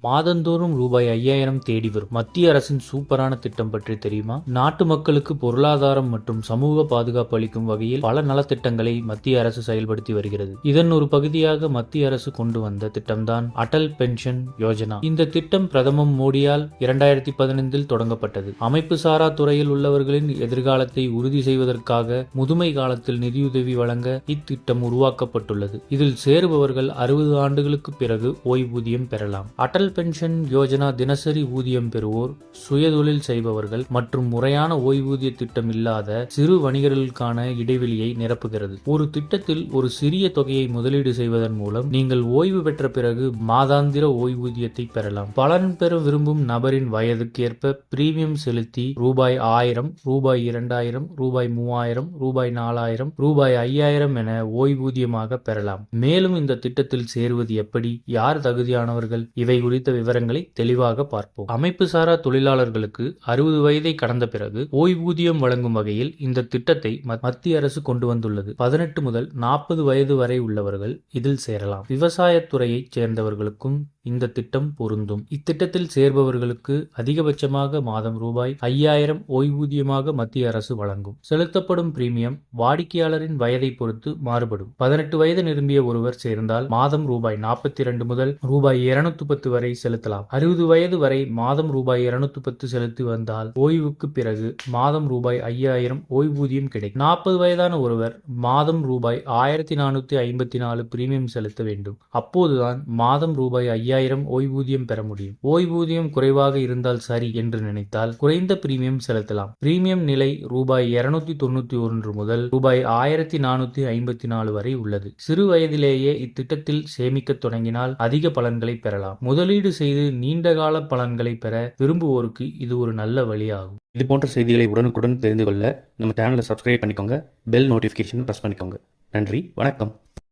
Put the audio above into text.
மாதந்தோறும் ரூபாய் 5000 தேடி வரும் மத்திய அரசின் சூப்பரான திட்டம் பற்றி தெரியுமா? நாட்டு மக்களுக்கு பொருளாதாரம் மற்றும் சமூக பாதுகாப்பு அளிக்கும் வகையில் பல நலத்திட்டங்களை மத்திய அரசு செயல்படுத்தி வருகிறது. இதன் ஒரு பகுதியாக மத்திய அரசு கொண்டு வந்த திட்டம்தான் அடல் பென்ஷன் யோஜனா. இந்த திட்டம் பிரதமர் மோடியால் 2015 தொடங்கப்பட்டது. அமைப்பு சாரா துறையில் உள்ளவர்களின் எதிர்காலத்தை உறுதி செய்வதற்காக முதுமை காலத்தில் நிதியுதவி வழங்க இத்திட்டம் உருவாக்கப்பட்டுள்ளது. இதில் சேருபவர்கள் 60 ஆண்டுகளுக்கு பிறகு ஓய்வூதியம் பெறலாம். அடல் பென்ஷன் யோஜனா தினசரி ஊதியம் பெறுவோர், சுயதொழில் செய்பவர்கள் மற்றும் முறையான ஓய்வூதிய திட்டம் இல்லாத சிறு வணிகர்களுக்கான இடைவெளியை நிரப்புகிறது. ஒரு திட்டத்தில் ஒரு சிறிய தொகையை முதலீடு செய்வதன் மூலம் நீங்கள் ஓய்வு பெற்ற பிறகு மாதாந்திர ஓய்வூதியத்தை பெறலாம். பலன் பெற விரும்பும் நபரின் வயதுக்கேற்ப பிரீமியம் செலுத்தி ரூபாய் 1000, ரூபாய் 2000, ரூபாய் 3000, ரூபாய் 4000, ரூபாய் 5000 என ஓய்வூதியமாக பெறலாம். மேலும் இந்த திட்டத்தில் சேருவது எப்படி, யார் தகுதியானவர்கள், இவை குறித்த விவரங்களை தெளிவாக பார்ப்போம். அமைப்பு சாரா தொழிலாளர்களுக்கு 60 வயதை கடந்த பிறகு ஓய்வூதியம் வழங்கும் வகையில் இந்த திட்டத்தை மத்திய அரசு கொண்டு வந்துள்ளது. 18 முதல் 40 வயது வரை உள்ளவர்கள் இதில் சேரலாம். விவசாயத்துறையைச் சேர்ந்தவர்களுக்கும் இந்த திட்டம் பொருந்தும். இத்திட்டத்தில் சேர்பவர்களுக்கு அதிகபட்சமாக மாதம் ரூபாய் 5000 ஓய்வூதியமாக மத்திய அரசு வழங்கும். செலுத்தப்படும் பிரீமியம் வாடிக்கையாளரின் வயதை பொறுத்து மாறுபடும். 18 வயது நிரம்பிய ஒருவர் சேர்ந்தால் மாதம் ரூபாய் 42 முதல் ரூபாய் 210 வரை செலுத்தலாம். 60 வயது வரை மாதம் ரூபாய் 210 செலுத்தி வந்தால் ஓய்வுக்கு பிறகு மாதம் ரூபாய் 5000 ஓய்வூதியம் கிடைக்கும். 40 வயதான ஒருவர் மாதம் ரூபாய் 1454 பிரீமியம் செலுத்த வேண்டும். அப்போதுதான் மாதம் ரூபாய் 5000 ஓய்வூதியம் பெற முடியும். ஓய்வூதியம் குறைவாக இருந்தால் சரி என்று நினைத்தால் குறைந்த பிரீமியம் செலுத்தலாம். பிரீமியம் நிலை ரூபாய் 291 முதல் ரூபாய் 1454 வரை உள்ளது. சிறு வயதிலேயே இத்திட்டத்தில் சேமிக்க தொடங்கினால் அதிக பலன்களை பெறலாம். முதலீடு செய்து நீண்டகால பலன்களை பெற விரும்புவோருக்கு இது ஒரு நல்ல வழியாகும். இது போன்ற செய்திகளை உடனுக்குடன் தெரிந்து கொள்ள நம்ம சேனலை சப்ஸ்கிரைப் பண்ணிக்கோங்க. பெல் நோட்டிஃபிகேஷன் பிரஸ் பண்ணிக்கோங்க. நன்றி, வணக்கம்.